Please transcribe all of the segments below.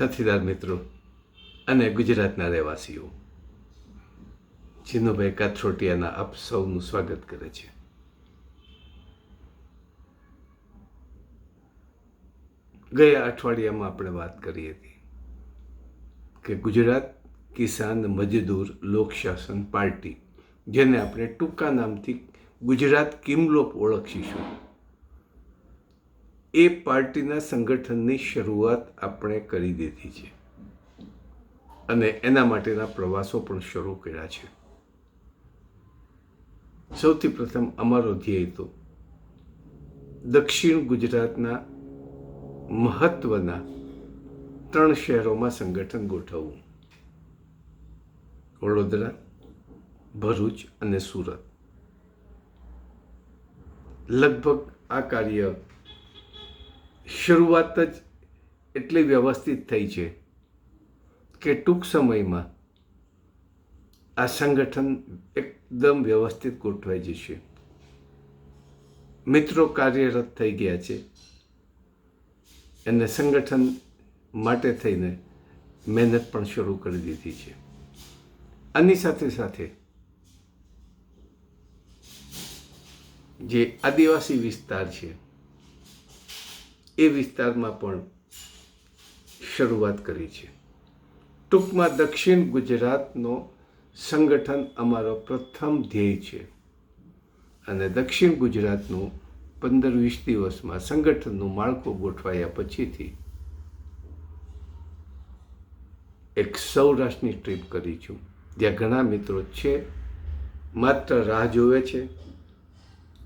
સાથીદાર મિત્રો અને ગુજરાતના રહેવાસીઓ, ચિન્નુભાઈ કાથરોટિયાના આપ સૌનું સ્વાગત કરે છે. ગયા અઠવાડિયામાં આપણે વાત કરી હતી કે ગુજરાત કિસાન મજદૂર લોક શાસન પાર્ટી, જેને આપણે ટૂંકા નામથી ગુજરાત કિમલોપ ઓળખીશું, એ પાર્ટીના સંગઠનની શરૂઆત આપણે કરી દીધી છે અને એના માટેના પ્રવાસો પણ શરૂ કર્યા છે. સૌથી પ્રથમ અમારો ધ્યેય તો દક્ષિણ ગુજરાતના મહત્વના 3 શહેરોમાં સંગઠન ગોઠવવું: વડોદરા, ભરૂચ અને સુરત. લગભગ આ કાર્ય શરૂઆત જ એટલી વ્યવસ્થિત થઈ છે કે ટૂંક સમયમાં આ સંગઠન એકદમ વ્યવસ્થિત ગોઠવાઈ જશે. મિત્રો કાર્યરત થઈ ગયા છે અને સંગઠન માટે થઈને મહેનત પણ શરૂ કરી દીધી છે. આની સાથે સાથે જે આદિવાસી વિસ્તાર છે એ વિસ્તારમાં પણ શરૂઆત કરી છે. ટૂંકમાં દક્ષિણ ગુજરાતનો સંગઠન અમારો પ્રથમ ધ્યેય છે અને દક્ષિણ ગુજરાતનું 15-20 દિવસમાં સંગઠનનું માળખું ગોઠવાયા પછીથી એક સૌરાષ્ટ્રની ટ્રીપ કરીશું, જ્યાં ઘણા મિત્રો છે, માત્ર રાહ જોવે છે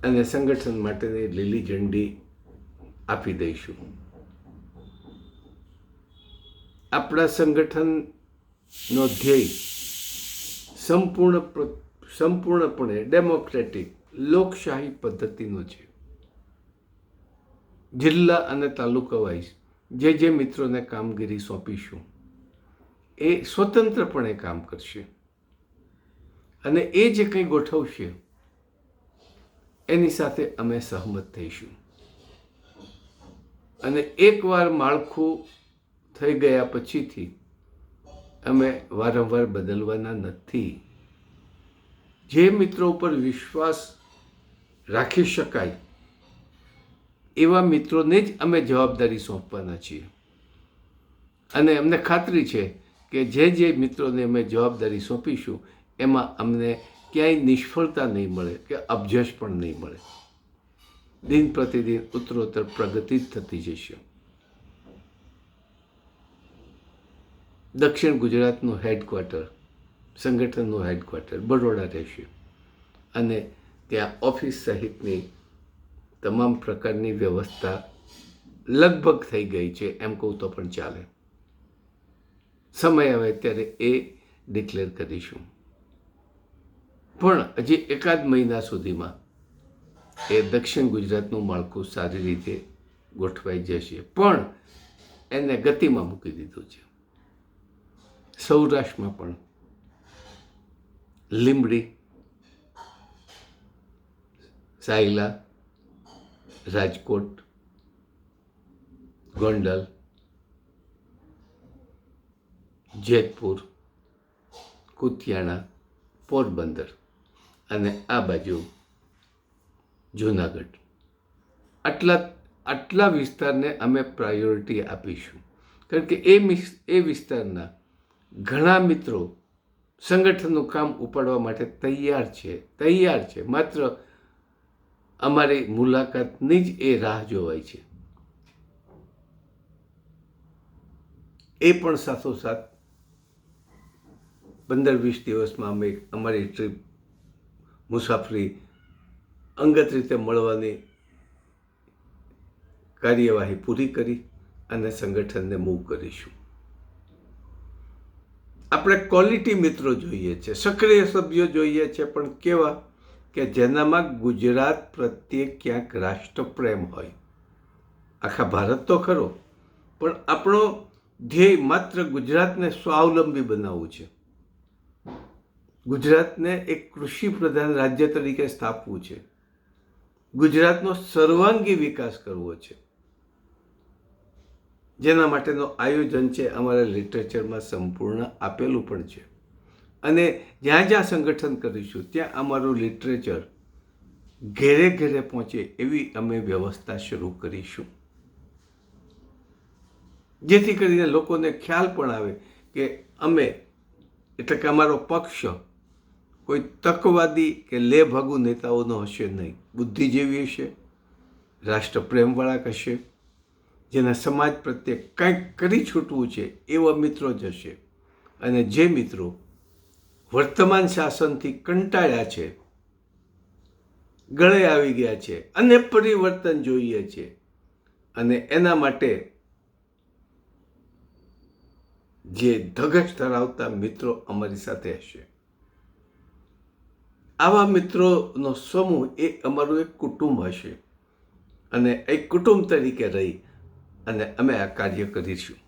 અને સંગઠન માટેની લીલી ઝંડી આપી દઈશું. આપણા સંગઠનનો ધ્યેય સંપૂર્ણપણે ડેમોક્રેટિક લોકશાહી પદ્ધતિનો છે. જિલ્લા અને તાલુકા વાઇઝ જે મિત્રોને કામગીરી સોંપીશું એ સ્વતંત્રપણે કામ કરશે અને એ જે કંઈ ગોઠવશે એની સાથે અમે સહમત થઈશું. અને એકવાર માળખું થઈ ગયા પછીથી અમે વારંવાર બદલવાના નથી. જે મિત્રો ઉપર વિશ્વાસ રાખી શકાય એવા મિત્રોને જ અમે જવાબદારી સોંપવાના છીએ અને અમને ખાતરી છે કે જે મિત્રોને અમે જવાબદારી સોંપીશું એમાં અમને ક્યાંય નિષ્ફળતા નહીં મળે કે અપજશ પણ નહીં મળે. દિન પ્રતિદિન ઉત્તરોત્તર પ્રગતિ જ થતી જશે. દક્ષિણ ગુજરાતનું હેડક્વાર્ટર, સંગઠનનું હેડક્વાર્ટર બરોડા રહેશે અને ત્યાં ઓફિસ સહિતની તમામ પ્રકારની વ્યવસ્થા લગભગ થઈ ગઈ છે એમ કહું તો પણ ચાલે. સમય આવે ત્યારે એ ડિક્લેર કરીશું, પણ હજી એકાદ મહિના સુધીમાં એ દક્ષિણ ગુજરાતનું માળખું સારી રીતે ગોઠવાઈ જશે, પણ એને ગતિમાં મૂકી દીધું છે. સૌરાષ્ટ્રમાં પણ લીંબડી, સાયલા, રાજકોટ, ગોંડલ, જેતપુર, કુતિયાણા, પોરબંદર અને આ બાજુ જૂનાગઢ, આટલા વિસ્તારને અમે પ્રાયોરિટી આપીશું. કારણ કે એ વિસ્તારના ઘણા મિત્રો સંગઠનનું કામ ઉપાડવા માટે તૈયાર છે. માત્ર અમારી મુલાકાતની જ એ રાહ જોવાય છે. એ પણ સાથોસાથ 15-20 દિવસમાં અમે અમારી ટ્રીપ મુસાફરી અંગત રીતે મળવાની કાર્યવાહી પૂરી કરી અને સંગઠનને મૂવ કરીશું. આપણે ક્વોલિટી મિત્રો જોઈએ છે, સક્રિય સભ્યો જોઈએ છે, પણ કેવા કે જેનામાં ગુજરાત પ્રત્યે ક્યાંક રાષ્ટ્રપ્રેમ હોય. આખા ભારત તો ખરો, પણ આપણો ધ્યેય માત્ર ગુજરાતને સ્વાવલંબી બનાવવું છે. ગુજરાતને એક કૃષિ પ્રધાન રાજ્ય તરીકે સ્થાપવું છે. ગુજરાતનો સર્વાંગી વિકાસ કરવો છે. જેના માટેનું આયોજન છે અમારા લિટરેચરમાં સંપૂર્ણ આપેલું પણ છે. અને જ્યાં જ્યાં સંગઠન કરીશું ત્યાં અમારું લિટરેચર ઘેરે ઘેરે પહોંચે એવી અમે વ્યવસ્થા શરૂ કરીશું, જેથી કરીને લોકોને ખ્યાલ પણ આવે કે અમે એટલે કે અમારો પક્ષ કોઈ તકવાદી કે લેભાગુ નેતાઓનો હશે નહીં, બુદ્ધિજીવી હશે, રાષ્ટ્રપ્રેમવાળા હશે, જેના સમાજ પ્રત્યે કંઈક કરી છૂટવું છે એવા મિત્રો જ હશે. અને જે મિત્રો વર્તમાન શાસનથી કંટાળ્યા છે, ગળે આવી ગયા છે અને પરિવર્તન જોઈએ છે અને એના માટે જે ધગશ ધરાવતા મિત્રો અમારી સાથે હશે, આવા મિત્રોનો સમૂહ એ અમારું એક કુટુંબ હશે અને એક કુટુંબ તરીકે રહી અને અમે આ કાર્ય કરીશું.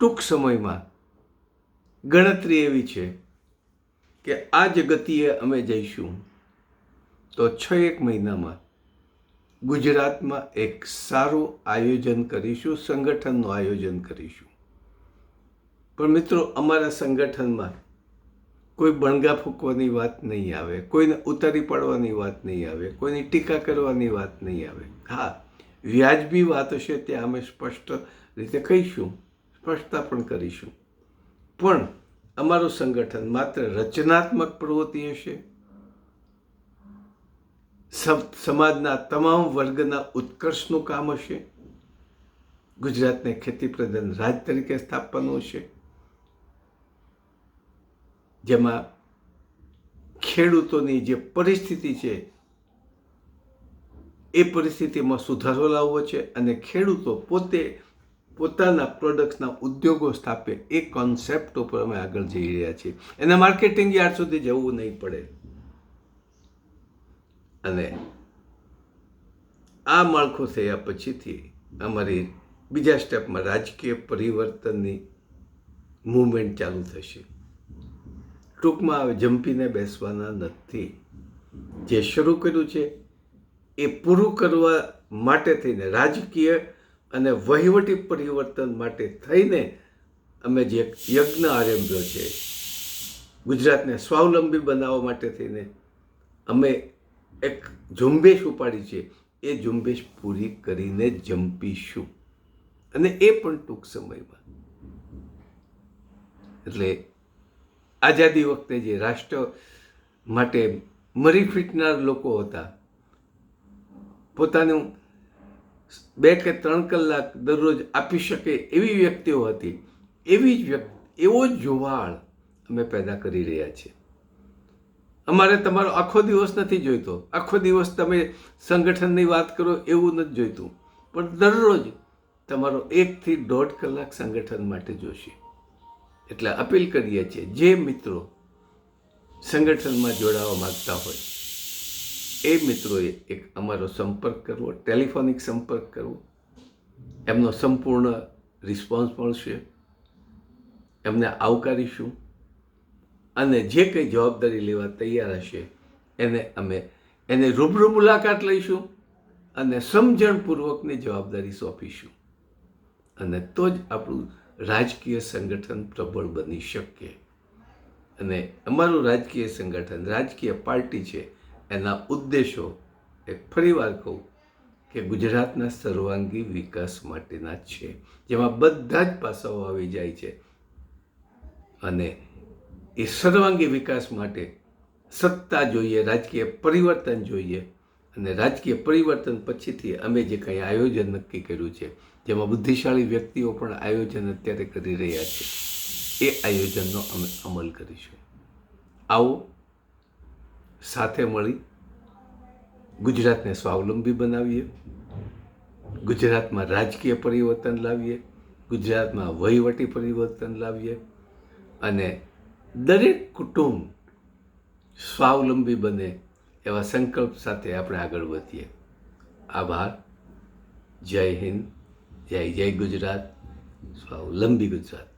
ટૂંક સમયમાં ગણતરી એવી છે કે આ જ ગતિએ અમે જઈશું તો 6-1 મહિનામાં ગુજરાતમાં એક સારું આયોજન કરીશું, સંગઠનનું આયોજન કરીશું. પણ મિત્રો, અમારા સંગઠનમાં કોઈ બણગા ફૂંકવાની વાત નહીં આવે, કોઈને ઉતારી પાડવાની વાત નહીં આવે, કોઈની ટીકા કરવાની વાત નહીં આવે. હા, વ્યાજબી વાત હશે ત્યાં અમે સ્પષ્ટ રીતે કહીશું, સ્પષ્ટતા પણ કરીશું. પણ અમારું સંગઠન માત્ર રચનાત્મક પ્રવૃત્તિ હશે, સમાજના તમામ વર્ગના ઉત્કર્ષનું કામ હશે, ગુજરાતને ખેતી પ્રધાન રાજ તરીકે સ્થાપવાનું હશે, જેમાં ખેડૂતોની જે પરિસ્થિતિ છે એ પરિસ્થિતિમાં સુધારો લાવવો છે અને ખેડૂતો પોતે પોતાના પ્રોડક્ટ્સના ઉદ્યોગો સ્થાપે એ કોન્સેપ્ટ ઉપર અમે આગળ જઈ રહ્યા છીએ. એના માર્કેટિંગ યાર્ડ સુધી જવું નહીં પડે. અને આ માળખું થયા પછીથી અમારી બીજા સ્ટેપમાં રાજકીય પરિવર્તનની મૂવમેન્ટ ચાલુ થશે. ટૂંકમાં હવે જંપીને બેસવાના નથી. જે શરૂ કર્યું છે એ પૂરું કરવા માટે થઈને, રાજકીય અને વહીવટી પરિવર્તન માટે થઈને અમે જે યજ્ઞ આરંભ્યો છે, ગુજરાતને સ્વાવલંબી બનાવવા માટે થઈને અમે એક ઝુંબેશ ઉપાડી છે, એ ઝુંબેશ પૂરી કરીને જંપીશું અને એ પણ ટૂંક સમયમાં. એટલે આઝાદી વખતે જે રાષ્ટ્ર માટે મરી ફીટનાર લોકો હતા, પોતાનું 2 કે 3 કલાક દરરોજ આપી શકે એવી વ્યક્તિઓ હતી, એવો જ જુવાળ અમે પેદા કરી રહ્યા છીએ. અમારે તમારો આખો દિવસ નથી જોઈતો, આખો દિવસ તમે સંગઠનની વાત કરો એવું નથી જોઈતું, પણ દરરોજ તમારો 1 થી 1.5 કલાક સંગઠન માટે જોશે. એટલે અપીલ કરીએ છીએ, જે મિત્રો સંગઠનમાં જોડાવા માંગતા હોય એ મિત્રોએ એક અમારો સંપર્ક કરવો, ટેલિફોનિક સંપર્ક કરવો. એમનો સંપૂર્ણ રિસ્પોન્સ મળશે, એમને આવકારીશું અને જે કંઈ જવાબદારી લેવા તૈયાર હશે એને રૂબરૂ મુલાકાત લઈશું અને સમજણપૂર્વકની જવાબદારી સોંપીશું. અને તો જ આપણું રાજકીય સંગઠન પ્રબળ બની શકે. અને અમારું રાજકીય સંગઠન, રાજકીય પાર્ટી છે, એના ઉદ્દેશો એક ફરીવાર કહું કે ગુજરાતના સર્વાંગી વિકાસ માટેના છે, જેમાં બધા જ પાસાઓ આવી જાય છે. અને એ સર્વાંગી વિકાસ માટે સત્તા જોઈએ, રાજકીય પરિવર્તન જોઈએ. અને રાજકીય પરિવર્તન પછીથી અમે જે કંઈ આયોજન નક્કી કર્યું છે, જેમાં બુદ્ધિશાળી વ્યક્તિઓ પણ આયોજન અત્યારે કરી રહ્યા છે, એ આયોજનનો અમે અમલ કરીશું. આવો સાથે મળી ગુજરાતને સ્વાવલંબી બનાવીએ, ગુજરાતમાં રાજકીય પરિવર્તન લાવીએ, ગુજરાતમાં વહીવટી પરિવર્તન લાવીએ અને દરેક કુટુંબ સ્વાવલંબી બને એવા સંકલ્પ સાથે આપણે આગળ વધીએ. આભાર. જય હિન્દ, જય ગુજરાત, સ્વાવલંબી ગુજરાત.